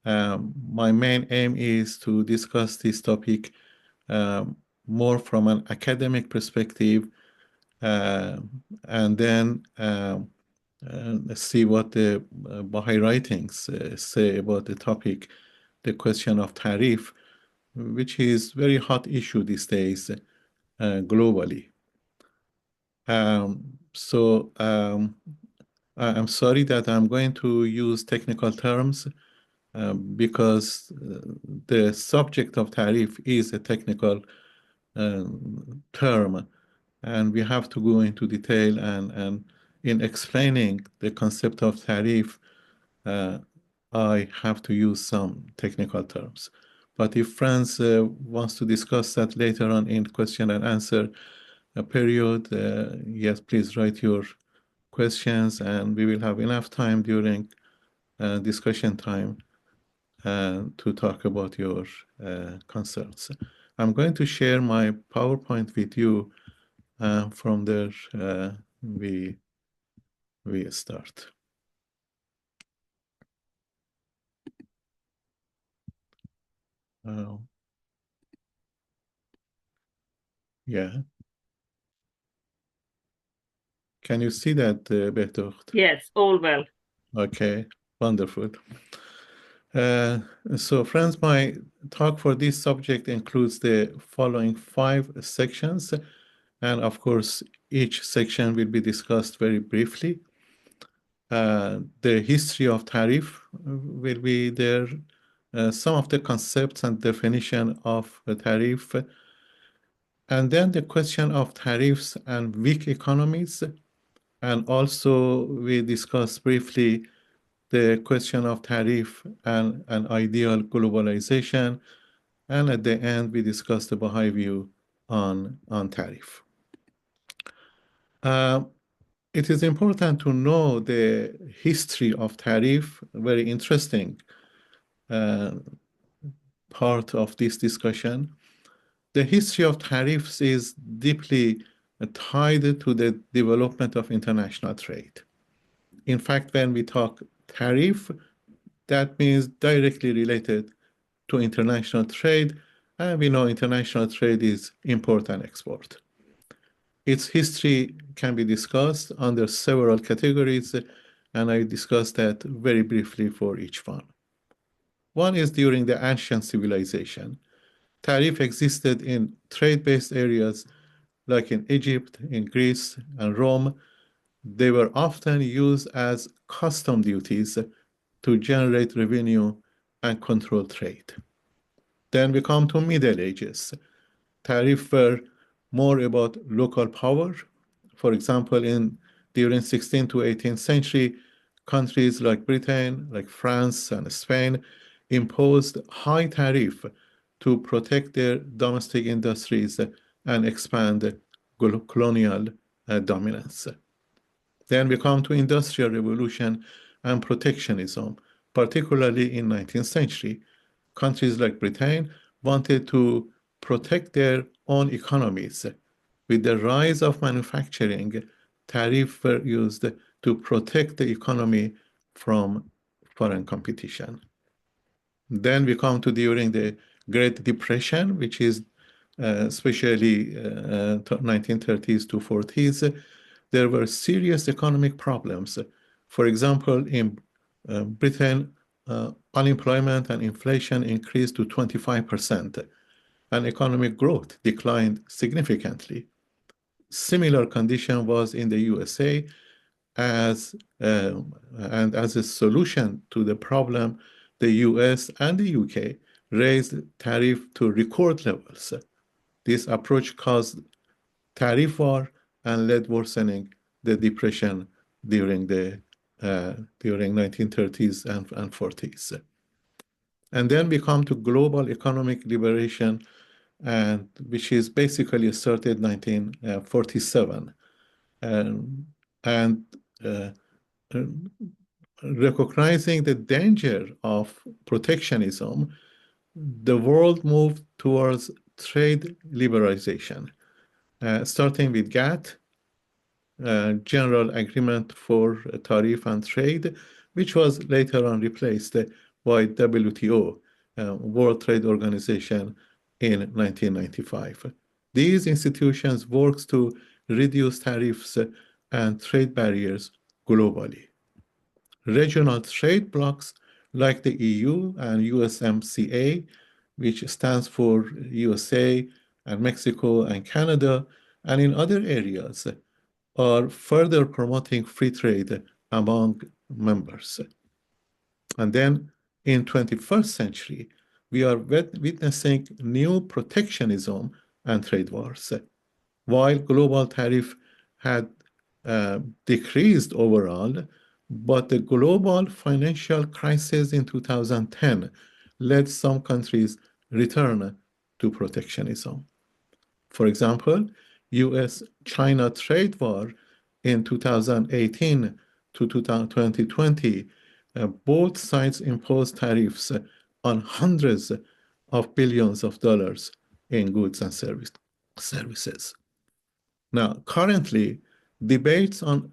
My main aim is to discuss this topic more from an academic perspective, uh, and then see what the Baha'i writings say about the topic, the question of tariff, which is very hot issue these days globally. I'm sorry that I'm going to use technical terms because the subject of tariff is a technical term, and we have to go into detail, and in explaining the concept of tariff, uh, I have to use some technical terms. But if Franz wants to discuss that later on in question and answer period, yes, please write your questions, and we will have enough time during discussion time to talk about your concerns. I'm going to share my PowerPoint with you. From there, we start. Yeah. Can you see that, Behtocht? Yes, all well. Okay, wonderful. So, friends, my talk for this subject includes the following 5 sections, and of course, each section will be discussed very briefly. The history of tariff will be there, some of the concepts and definition of a tariff, and then the question of tariffs and weak economies, and also we discuss briefly the question of tariff and an ideal globalization, and at the end we discuss the Baha'i view on tariff. It is important to know the history of tariff, very interesting part of this discussion. The history of tariffs is deeply tied to the development of international trade. In fact, when we talk tariff, that means directly related to international trade, and we know international trade is import and export. Its history can be discussed under several categories, and I discussed that very briefly for each one. One is during the ancient civilization. Tariff existed in trade-based areas like in Egypt, in Greece, and Rome. They were often used as custom duties to generate revenue and control trade. Then we come to Middle Ages. Tariffs were more about local power. For example, during 16th to 18th century, countries like Britain, like France and Spain imposed high tariff to protect their domestic industries and expand colonial dominance. Then we come to Industrial Revolution and protectionism, particularly in 19th century. Countries like Britain wanted to protect their own economies. With the rise of manufacturing, tariffs were used to protect the economy from foreign competition. Then we come to during the Great Depression, which is especially 1930s to 40s. There were serious economic problems. For example, in Britain, unemployment and inflation increased to 25%, and economic growth declined significantly. Similar condition was in the USA, and as a solution to the problem, the US and the UK raised tariff to record levels. This approach caused tariff war and led worsening the depression during 1930s and 40s. And then we come to global economic liberation, which is basically started 1947. And recognizing the danger of protectionism, the world moved towards trade liberalization, starting with GATT, General Agreement for Tariff and Trade, which was later on replaced by WTO, World Trade Organization, in 1995. These institutions work to reduce tariffs and trade barriers globally. Regional trade blocs like the EU and USMCA, which stands for USA and Mexico and Canada, and in other areas, are further promoting free trade among members. And then in 21st century, we are witnessing new protectionism and trade wars. While global tariff had decreased overall, but the global financial crisis in 2010 led some countries return to protectionism. For example, US-China trade war in 2018 to 2020, both sides imposed tariffs on hundreds of billions of dollars in goods and services. Now, currently, debates on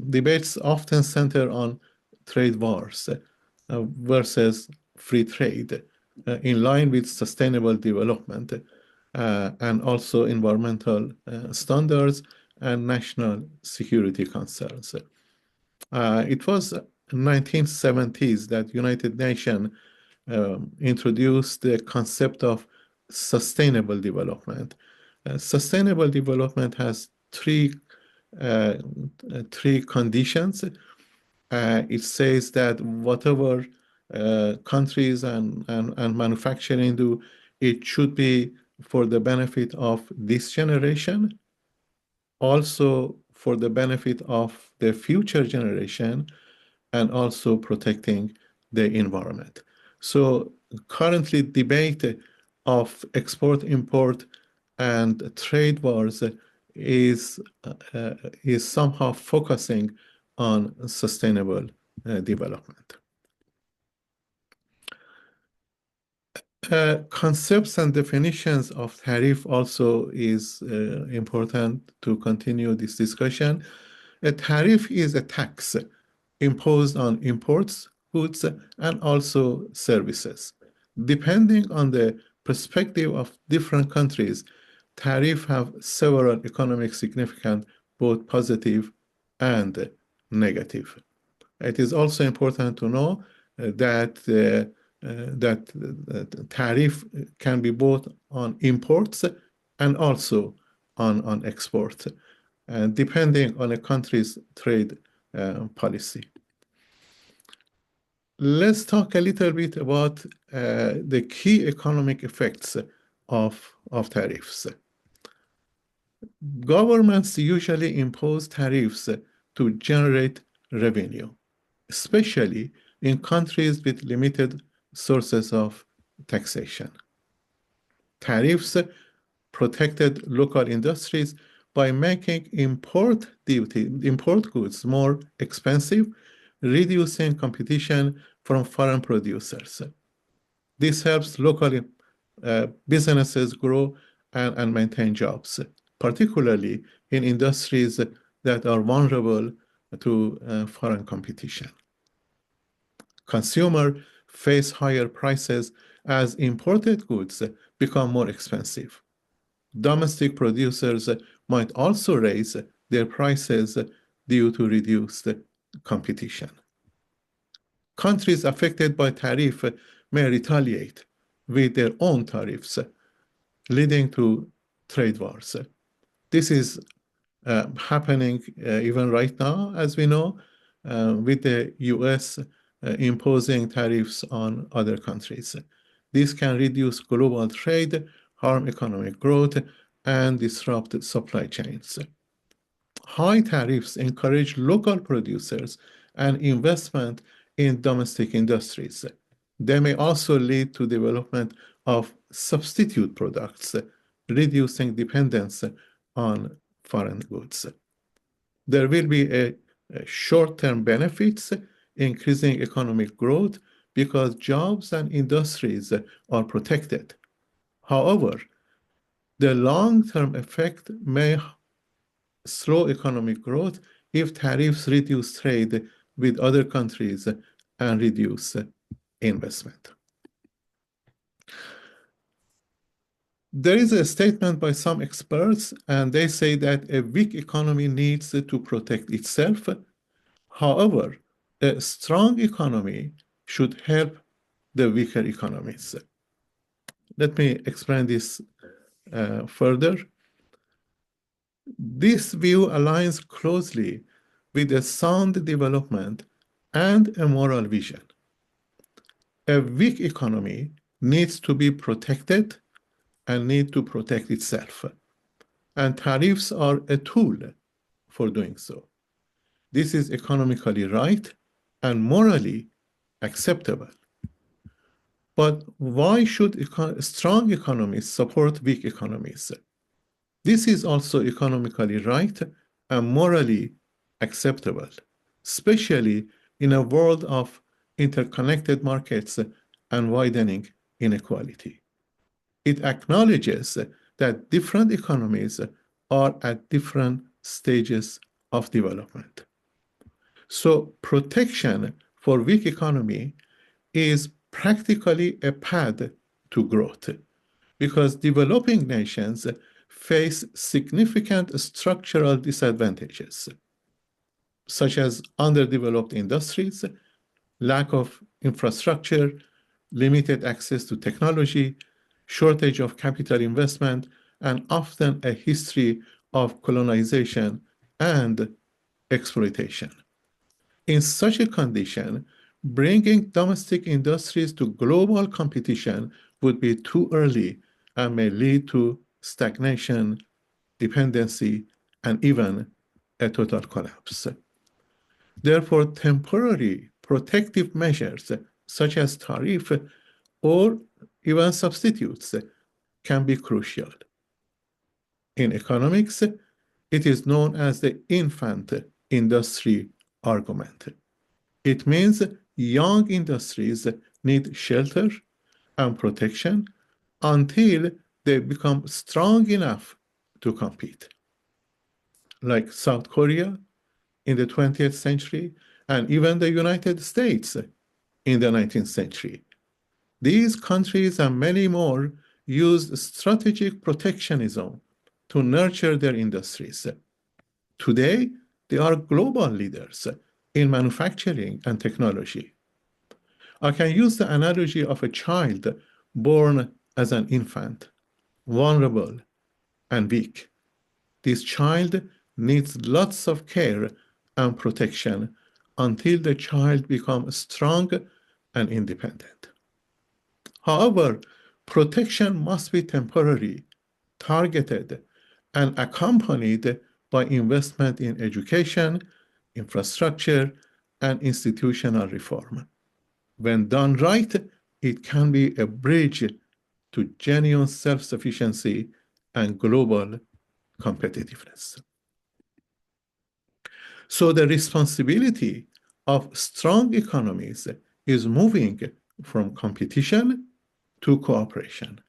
debates often center on trade wars versus free trade, in line with sustainable development and also environmental standards and national security concerns. It was 1970s that United Nations introduced the concept of sustainable development. Sustainable development has three conditions. It says that whatever countries and manufacturing do, it should be for the benefit of this generation, also for the benefit of the future generation, and also protecting the environment. So currently debate of export, import, and trade wars is somehow focusing on sustainable development. Concepts and definitions of tariff also is important to continue this discussion. A tariff is a tax imposed on imports, goods, and also services. Depending on the perspective of different countries, tariffs have several economic significance, both positive and negative. It is also important to know that tariff can be both on imports and also on exports, depending on a country's trade policy. Let's talk a little bit about the key economic effects of tariffs. Governments usually impose tariffs to generate revenue, especially in countries with limited sources of taxation. Tariffs protected local industries by making import goods more expensive, reducing competition from foreign producers. This helps local businesses grow and maintain jobs, particularly in industries that are vulnerable to foreign competition. Consumers face higher prices as imported goods become more expensive. Domestic producers might also raise their prices due to reduced competition. Countries affected by tariff may retaliate with their own tariffs, leading to trade wars. This is happening even right now, as we know, with the US imposing tariffs on other countries. This can reduce global trade, harm economic growth, and disrupt supply chains. High tariffs encourage local producers and investment in domestic industries. They may also lead to development of substitute products, reducing dependence on foreign goods. There will be a short-term benefits, increasing economic growth because jobs and industries are protected. However, the long-term effect may slow economic growth if tariffs reduce trade with other countries and reduce investment. There is a statement by some experts, and they say that a weak economy needs to protect itself. However, a strong economy should help the weaker economies. Let me explain this further. This view aligns closely with a sound development and a moral vision. A weak economy needs to be protected and need to protect itself. And tariffs are a tool for doing so. This is economically right and morally acceptable. But why should strong economies support weak economies? This is also economically right and morally acceptable, especially in a world of interconnected markets and widening inequality. It acknowledges that different economies are at different stages of development. So protection for weak economy is practically a path to growth because developing nations face significant structural disadvantages, such as underdeveloped industries, lack of infrastructure, limited access to technology, shortage of capital investment, and often a history of colonization and exploitation. In such a condition, bringing domestic industries to global competition would be too early and may lead to stagnation, dependency, and even a total collapse. Therefore, temporary protective measures such as tariff or even substitutes can be crucial. In economics, it is known as the infant industry argument. It means young industries need shelter and protection until they become strong enough to compete. Like South Korea in the 20th century and even the United States in the 19th century. These countries and many more used strategic protectionism to nurture their industries. Today, they are global leaders in manufacturing and technology. I can use the analogy of a child born as an infant, vulnerable and weak. This child needs lots of care and protection until the child becomes strong and independent. However, protection must be temporary, targeted, and accompanied by investment in education, infrastructure, and institutional reform. When done right, it can be a bridge to genuine self-sufficiency and global competitiveness. So the responsibility of strong economies is moving from competition to cooperation.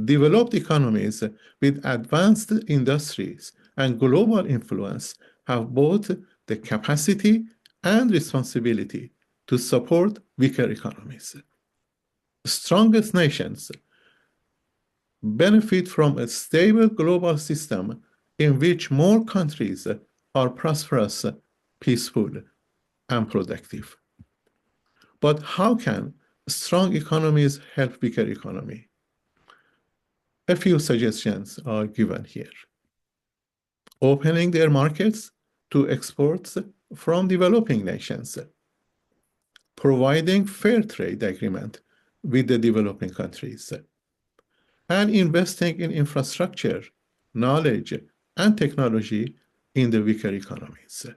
Developed economies with advanced industries and global influence have both the capacity and responsibility to support weaker economies. Strongest nations benefit from a stable global system in which more countries are prosperous, peaceful, and productive. But how can strong economies help weaker economy? A few suggestions are given here. Opening their markets to exports from developing nations, providing fair trade agreement with the developing countries, and investing in infrastructure, knowledge, and technology in the weaker economies.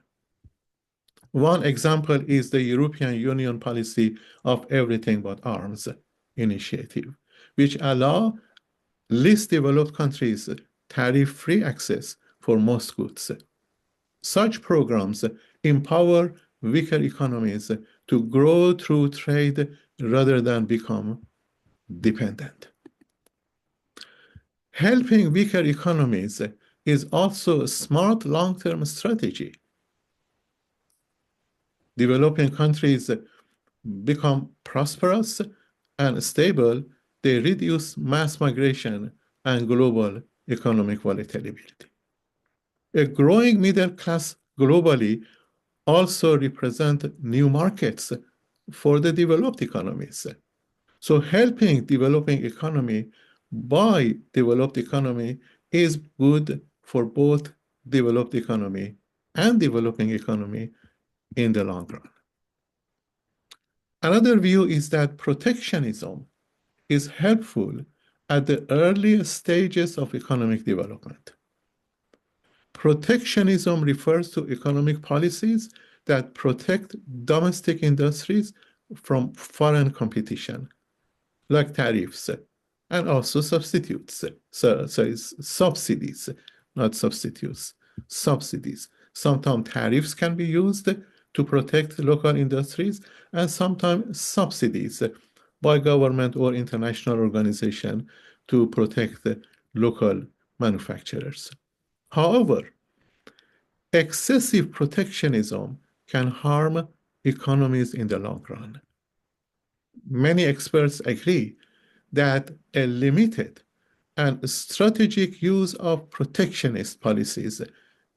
One example is the European Union policy of everything but arms initiative, which allow least developed countries tariff-free access for most goods. Such programs empower weaker economies to grow through trade rather than become dependent. Helping weaker economies is also a smart long-term strategy. developing countries become prosperous and stable, they reduce mass migration and global economic volatility. A growing middle class globally also represent new markets for the developed economies. So helping developing economy by developed economy is good for both developed economy and developing economy in the long run. Another view is that protectionism is helpful at the earliest stages of economic development. Protectionism refers to economic policies that protect domestic industries from foreign competition, like tariffs, and also substitutes. So it's subsidies, not substitutes, subsidies. Sometimes tariffs can be used to protect local industries, and sometimes subsidies by government or international organization to protect the local manufacturers. However, excessive protectionism can harm economies in the long run. Many experts agree that a limited and strategic use of protectionist policies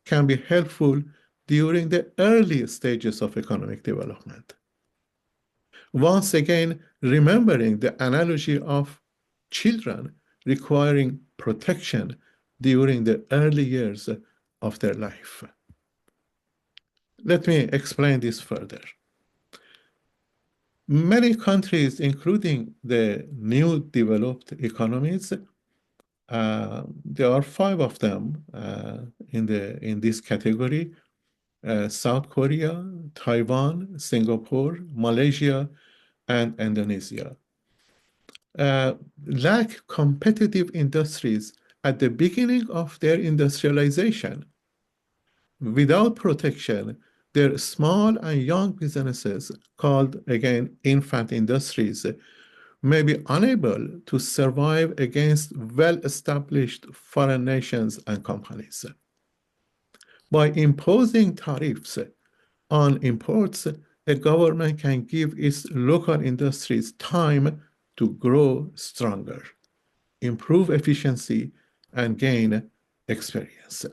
can be helpful during the early stages of economic development. Once again, remembering the analogy of children requiring protection during the early years of their life. Let me explain this further. Many countries, including the new developed economies, there are 5 of them in this category: South Korea, Taiwan, Singapore, Malaysia, and Indonesia. Lack competitive industries at the beginning of their industrialization. Without protection, their small and young businesses, called again infant industries, may be unable to survive against well-established foreign nations and companies. By imposing tariffs on imports, a government can give its local industries time to grow stronger, improve efficiency, and gain experience.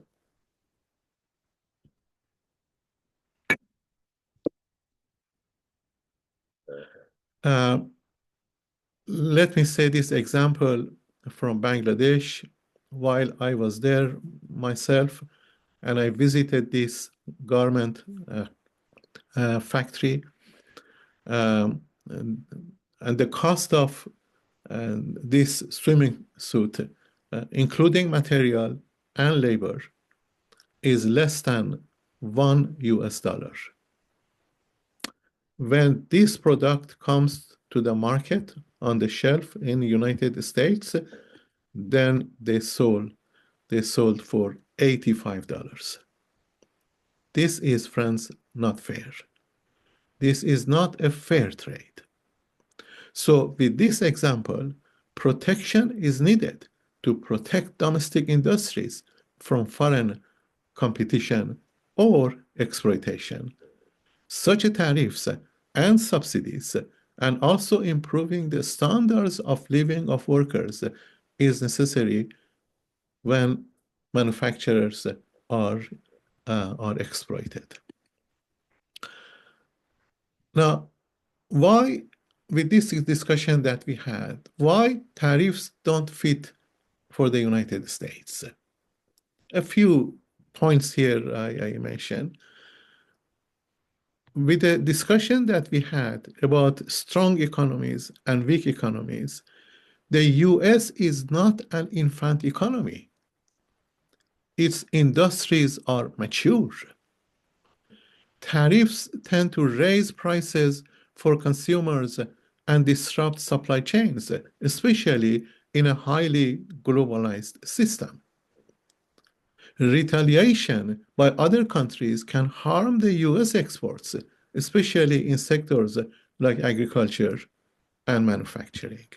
Let me say this example from Bangladesh. While I was there myself, and I visited this garment factory, and the cost of this swimming suit, including material and labor, is less than $1. When this product comes to the market on the shelf in the United States, then they sold for $85. This is, friends, not fair. This is not a fair trade. So with this example, protection is needed to protect domestic industries from foreign competition or exploitation. Such tariffs and subsidies, and also improving the standards of living of workers, is necessary when manufacturers are exploited. Now, why, with this discussion that we had, why tariffs don't fit for the United States? A few points here I mentioned. With the discussion that we had about strong economies and weak economies, the US is not an infant economy. Its industries are mature. Tariffs tend to raise prices for consumers and disrupt supply chains, especially in a highly globalized system. Retaliation by other countries can harm the US exports, especially in sectors like agriculture and manufacturing.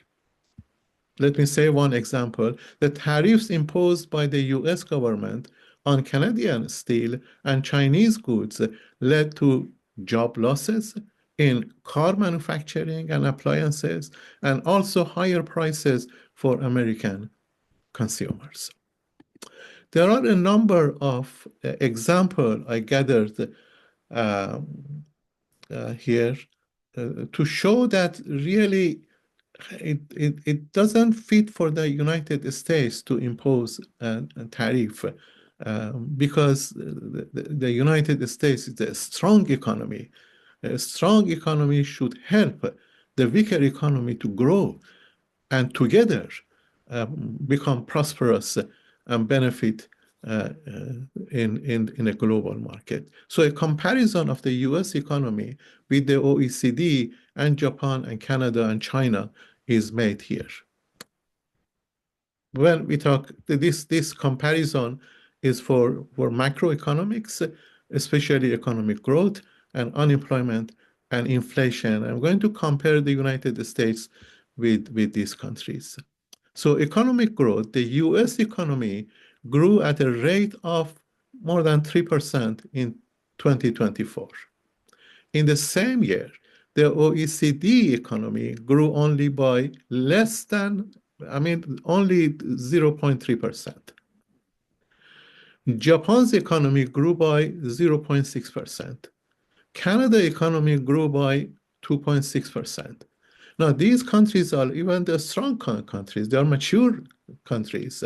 Let me say one example. The tariffs imposed by the US government on Canadian steel and Chinese goods led to job losses in car manufacturing and appliances, and also higher prices for American consumers. There are a number of examples I gathered um, here to show that really it doesn't fit for the United States to impose a tariff because the United States is a strong economy. A strong economy should help the weaker economy to grow and together become prosperous and benefit in a global market. So a comparison of the US economy with the OECD and Japan and Canada and China is made here. When we talk, this comparison is for macroeconomics, especially economic growth and unemployment and inflation. I'm going to compare the United States with these countries. So economic growth, the US economy grew at a rate of more than 3% in 2024. In the same year, the OECD economy grew only by less than, only 0.3%. Japan's economy grew by 0.6%. Canada economy grew by 2.6%. Now, these countries are even the strong countries. They are mature countries.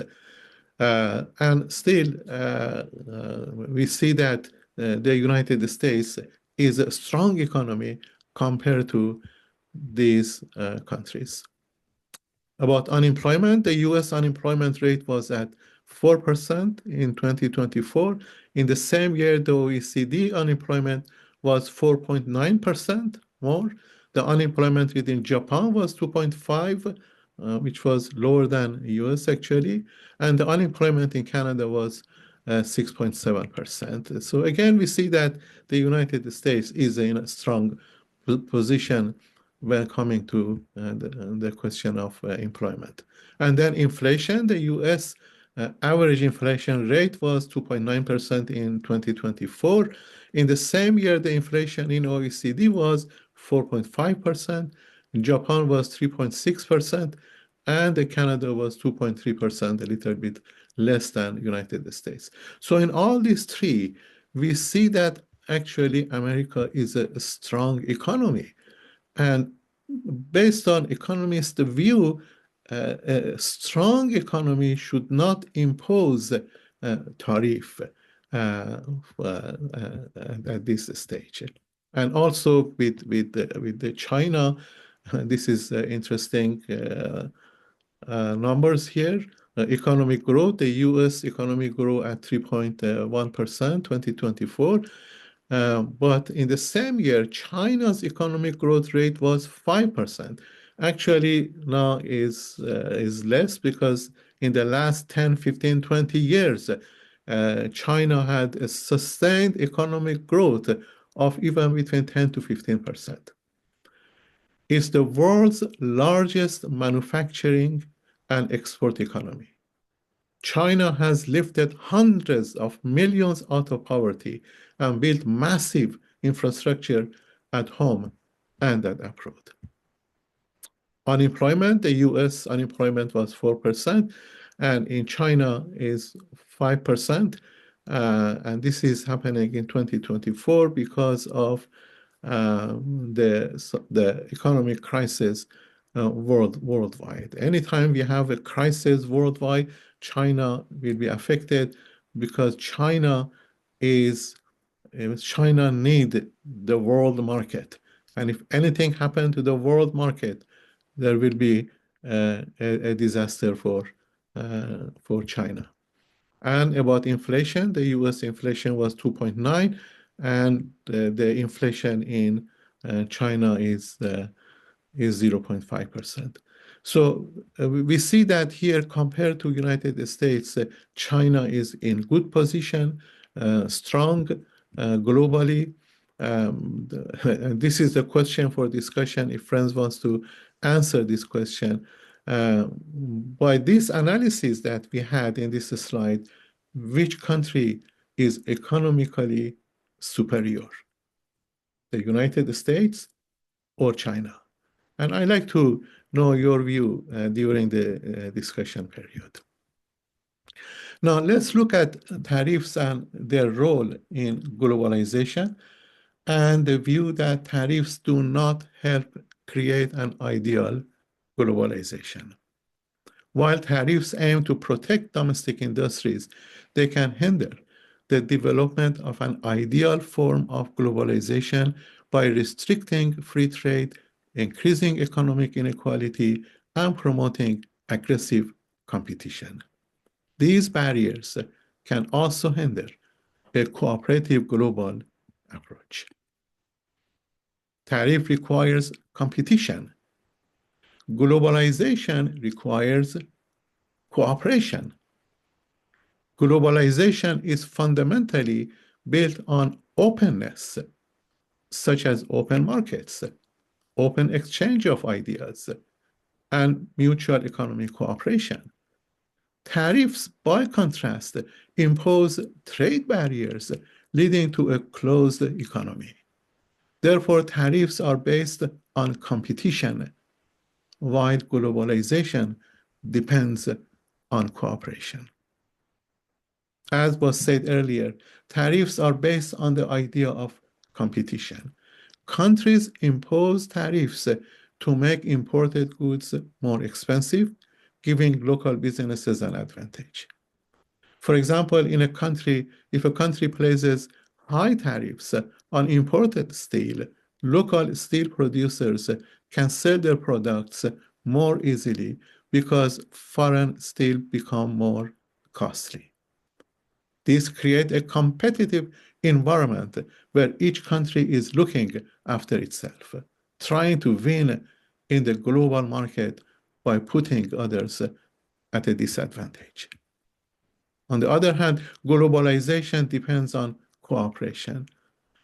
And still, we see that the United States is a strong economy compared to these countries. About unemployment, the US unemployment rate was at 4% in 2024. In the same year, the OECD unemployment was 4.9% more. The unemployment within Japan was 2.5, which was lower than US actually. And the unemployment in Canada was 6.7%. So again, we see that the United States is in a strong position when coming to the question of employment. And then inflation, the US average inflation rate was 2.9% in 2024. In the same year, the inflation in OECD was 4.5%, Japan was 3.6%, and Canada was 2.3%, a little bit less than United States. So in all these three, we see that actually America is a strong economy. And based on economists' view, a strong economy should not impose tariff at this stage. And also with China, this is interesting numbers here. Economic growth, the US economy grew at 3.1%, 2024. But in the same year, China's economic growth rate was 5%. Actually, now is less because in the last 10, 15, 20 years, China had a sustained economic growth of even between 10 to 15%. It's the world's largest manufacturing and export economy. China has lifted hundreds of millions out of poverty and built massive infrastructure at home and abroad. Unemployment, the US unemployment was 4%, and in China is 5%. And this is happening in 2024 because of the economic crisis worldwide. Anytime we have a crisis worldwide, China will be affected because China need the world market. And if anything happened to the world market, there will be a disaster for China. And about inflation, the US inflation was 2.9, and the inflation in China is 0.5%. So we see that here compared to United States, China is in good position, strong globally. This is the question for discussion if friends wants to answer this question. By this analysis that we had in this slide, which country is economically superior? the United States or China? And I'd like to know your view during the discussion period. Now, let's look at tariffs and their role in globalization and the view that tariffs do not help create an ideal globalization. While tariffs aim to protect domestic industries, they can hinder the development of an ideal form of globalization by restricting free trade, increasing economic inequality, and promoting aggressive competition. These barriers can also hinder a cooperative global approach. Tariff requires competition. Globalization requires cooperation. Globalization is fundamentally built on openness, such as open markets, open exchange of ideas, and mutual economic cooperation. Tariffs, by contrast, impose trade barriers, leading to a closed economy. Therefore, tariffs are based on competition, while globalization depends on cooperation. As was said earlier, tariffs are based on the idea of competition. Countries impose tariffs to make imported goods more expensive, giving local businesses an advantage. For example, if a country places high tariffs on imported steel, local steel producers can sell their products more easily because foreign steel become more costly. This creates a competitive environment where each country is looking after itself, trying to win in the global market by putting others at a disadvantage. On the other hand, globalization depends on cooperation.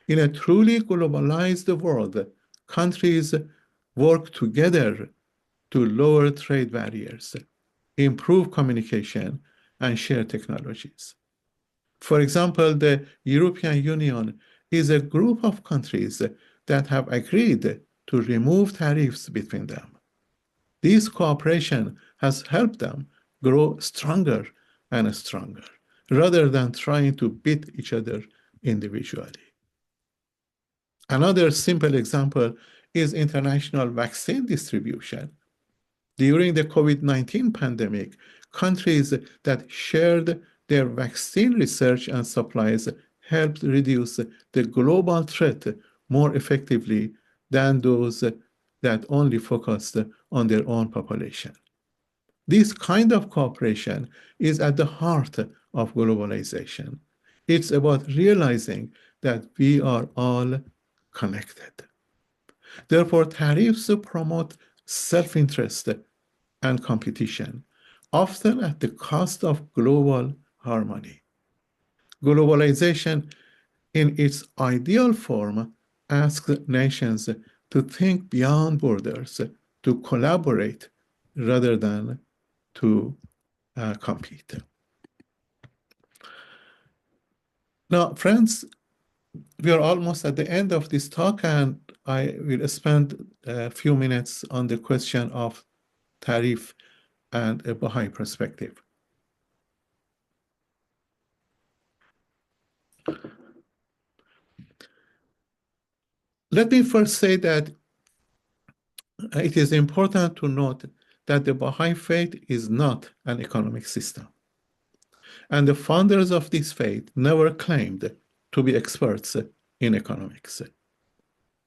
In a truly globalized world, countries work together to lower trade barriers, improve communication, and share technologies. For example, the European Union is a group of countries that have agreed to remove tariffs between them. This cooperation has helped them grow stronger and stronger, rather than trying to beat each other individually. Another simple example is international vaccine distribution. During the COVID-19 pandemic, countries that shared their vaccine research and supplies helped reduce the global threat more effectively than those that only focused on their own population. This kind of cooperation is at the heart of globalization. It's about realizing that we are all connected. Therefore, tariffs promote self-interest and competition, often at the cost of global harmony. Globalization, in its ideal form, asks nations to think beyond borders, to collaborate rather than to compete. Now, friends, we are almost at the end of this talk, and I will spend a few minutes on the question of tariff and a Baha'i perspective. Let me first say that it is important to note that the Baha'i faith is not an economic system. And the founders of this faith never claimed to be experts in economics.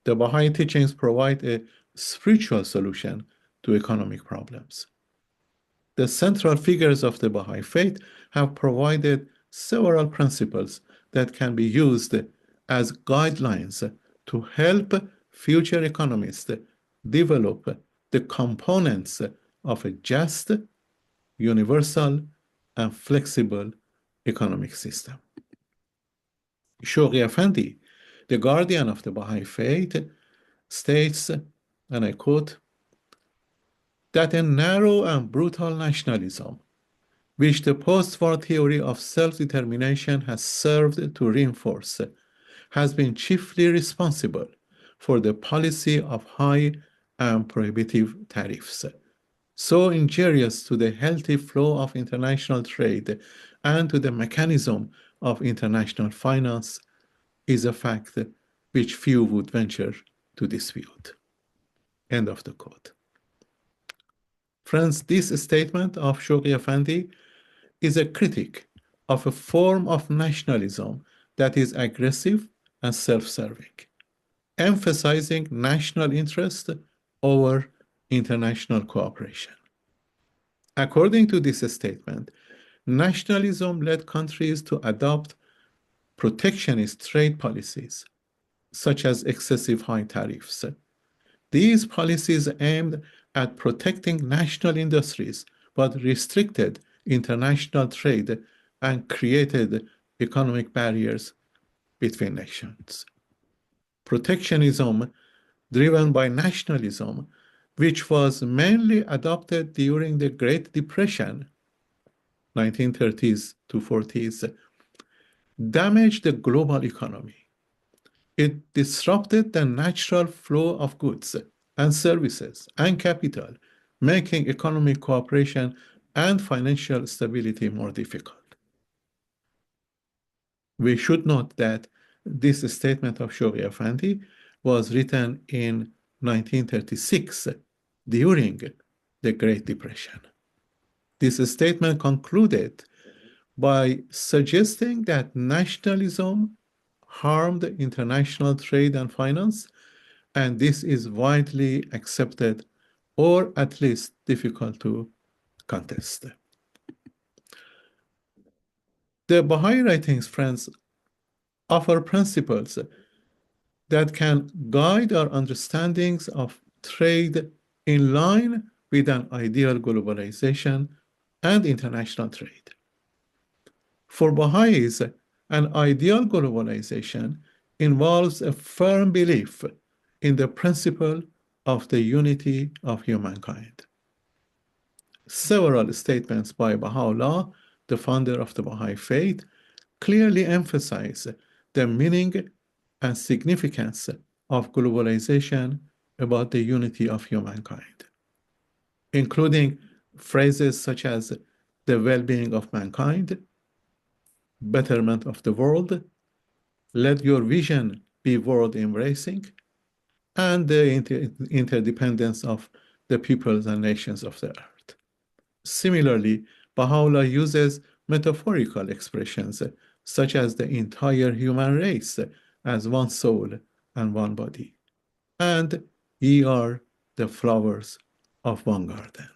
The Baha'i teachings provide a spiritual solution to economic problems. The central figures of the Baha'i faith have provided several principles that can be used as guidelines to help future economists develop the components of a just, universal, and flexible economic system. Shoghi Effendi, the guardian of the Baha'i faith, states, and I quote, that a narrow and brutal nationalism, which the post-war theory of self-determination has served to reinforce, has been chiefly responsible for the policy of high and prohibitive tariffs, so injurious to the healthy flow of international trade and to the mechanism of international finance, is a fact which few would venture to dispute. End of the quote. Friends, this statement of Shoghi Effendi is a critique of a form of nationalism that is aggressive and self-serving, emphasizing national interest over international cooperation. According to this statement, nationalism led countries to adopt protectionist trade policies, such as excessive high tariffs. These policies aimed at protecting national industries, but restricted international trade and created economic barriers between nations. Protectionism, driven by nationalism, which was mainly adopted during the Great Depression, 1930s to 40s, damaged the global economy. It disrupted the natural flow of goods and services and capital, making economic cooperation and financial stability more difficult. We should note that this statement of Shoghi Effendi was written in 1936 during the Great Depression. This statement concluded by suggesting that nationalism harmed international trade and finance, and this is widely accepted or at least difficult to contest. The Baha'i writings, friends, offer principles that can guide our understandings of trade in line with an ideal globalization and international trade. For Baha'is, an ideal globalization involves a firm belief in the principle of the unity of humankind. Several statements by Baha'u'llah, the founder of the Baha'i faith, clearly emphasize the meaning and significance of globalization about the unity of humankind, including phrases such as the well-being of mankind, betterment of the world, let your vision be world-embracing, and the interdependence of the peoples and nations of the earth. Similarly, Baha'u'llah uses metaphorical expressions such as the entire human race as one soul and one body, and ye are the flowers of one garden.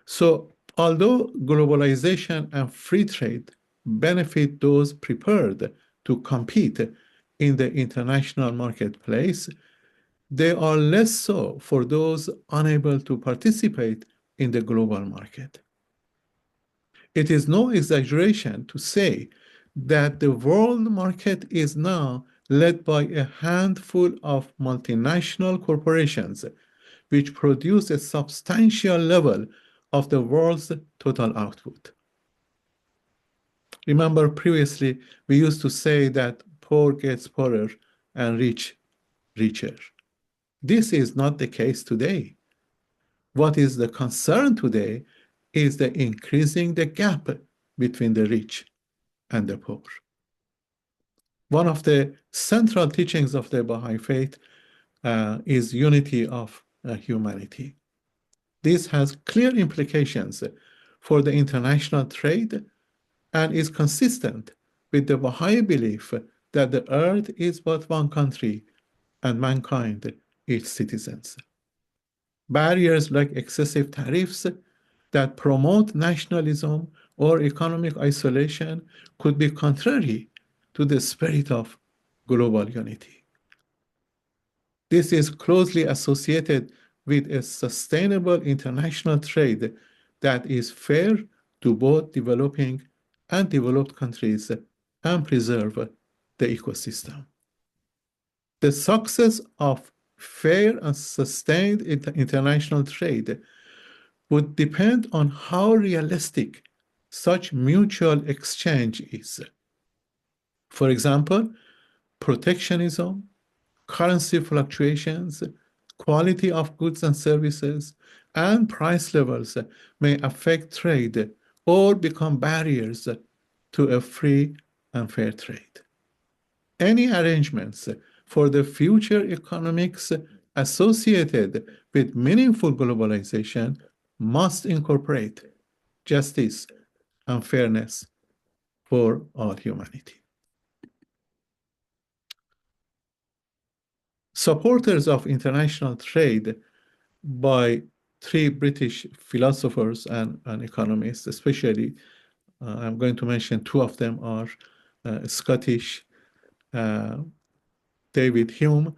So, although globalization and free trade benefit those prepared to compete in the international marketplace, they are less so for those unable to participate in the global market. It is no exaggeration to say that the world market is now led by a handful of multinational corporations, which produce a substantial level of the world's total output. Remember, previously, we used to say that poor gets poorer and rich richer. This is not the case today. What is the concern today is the increasing the gap between the rich and the poor. One of the central teachings of the Baha'i faith is unity of humanity. This has clear implications for the international trade and is consistent with the Baha'i belief that the earth is but one country and mankind its citizens. Barriers like excessive tariffs that promote nationalism or economic isolation could be contrary to the spirit of global unity. This is closely associated with a sustainable international trade that is fair to both developing and developed countries and preserve the ecosystem. The success of fair and sustained international trade would depend on how realistic such mutual exchange is. For example, protectionism currency fluctuations, quality of goods and services, and price levels may affect trade or become barriers to a free and fair trade. Any arrangements for the future economics associated with meaningful globalization must incorporate justice and fairness for all humanity. Supporters of international trade by three British philosophers and economists, especially, I'm going to mention two of them are Scottish uh, David Hume,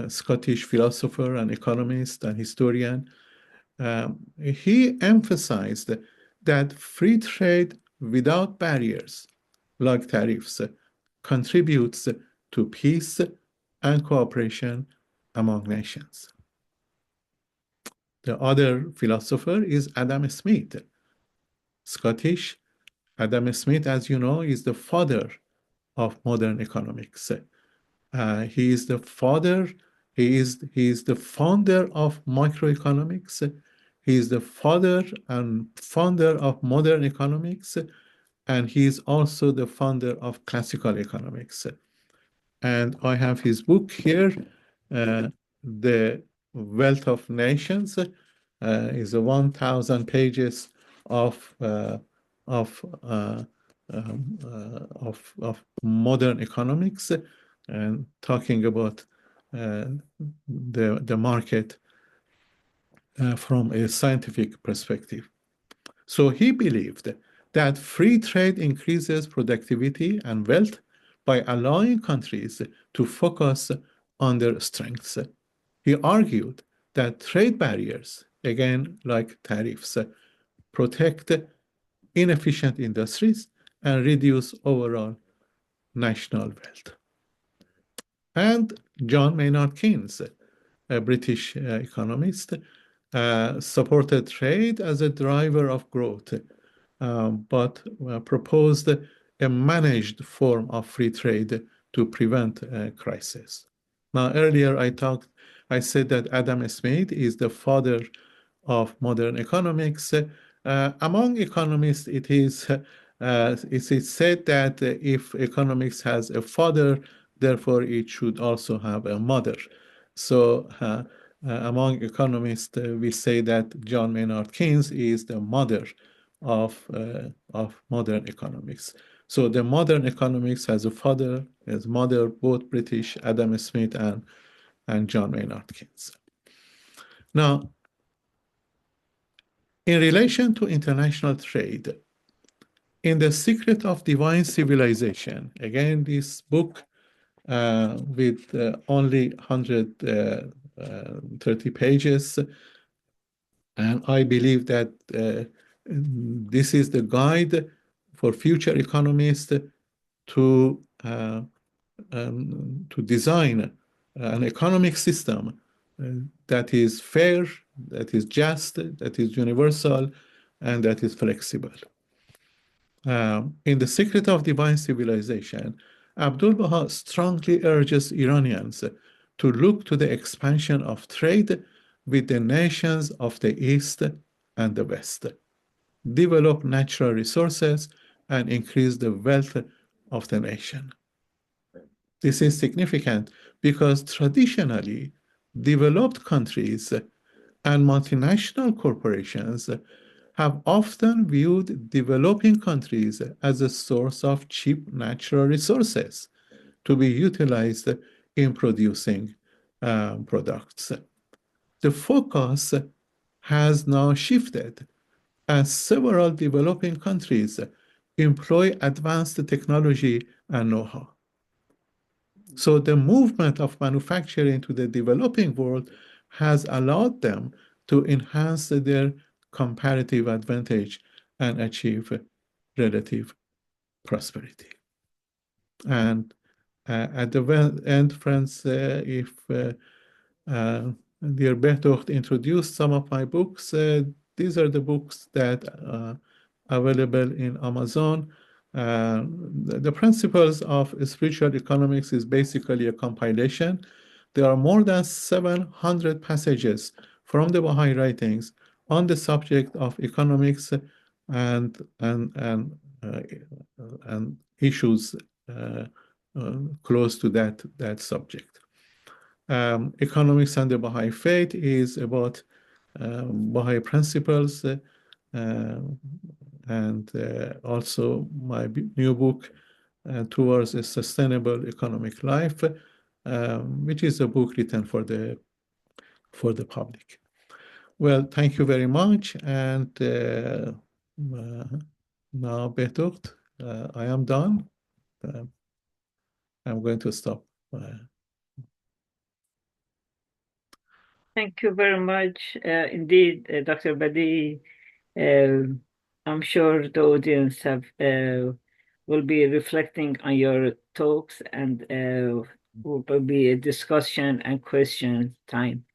Scottish philosopher and economist and historian. He emphasized that free trade without barriers, like tariffs, contributes to peace and cooperation among nations. The other philosopher is Adam Smith, Scottish. Adam Smith, as you know, is the father of modern economics. He is the father, he is the founder of microeconomics. He is the father and founder of modern economics, and he is also the founder of classical economics. And I have his book here, The Wealth of Nations, is a 1,000 pages of of, uh, of modern economics and talking about the market from a scientific perspective. So he believed that free trade increases productivity and wealth by allowing countries to focus on their strengths. He argued that trade barriers, again, like tariffs, protect inefficient industries and reduce overall national wealth. And John Maynard Keynes, a British economist, supported trade as a driver of growth, but proposed a managed form of free trade to prevent crisis. Now, earlier I said that Adam Smith is the father of modern economics. Among economists, it is said that if economics has a father, therefore it should also have a mother. So among economists, we say that John Maynard Keynes is the mother of modern economics. So the modern economics has a father, has mother, both British, Adam Smith and John Maynard Keynes. Now, in relation to international trade, in The Secret of Divine Civilization, again, this book with only 130 pages, and I believe that this is the guide for future economists to design an economic system that is fair, that is just, that is universal, and that is flexible. In The Secret of Divine Civilization, Abdul Baha strongly urges Iranians to look to the expansion of trade with the nations of the East and the West, develop natural resources, and increase the wealth of the nation. This is significant because traditionally, developed countries and multinational corporations have often viewed developing countries as a source of cheap natural resources to be utilized in producing products. The focus has now shifted as several developing countries employ advanced technology and know-how. So the movement of manufacturing to the developing world has allowed them to enhance their comparative advantage and achieve relative prosperity. And at the end, friends, if dear Bertocht introduced some of my books, these are the books that are available in Amazon. The principles of spiritual economics is basically a compilation. There are more than 700 passages from the Baha'i writings on the subject of economics and uh, and issues close to that subject. Economics and the Baha'i faith is about Baha'i principles and also my new book towards a sustainable economic life, which is a book written for the public. Well, thank you very much, and now Behtucht, I am done. I'm going to stop. Thank you very much, indeed, Dr. Badee. I'm sure the audience will be reflecting on your talks, and will be a discussion and question time.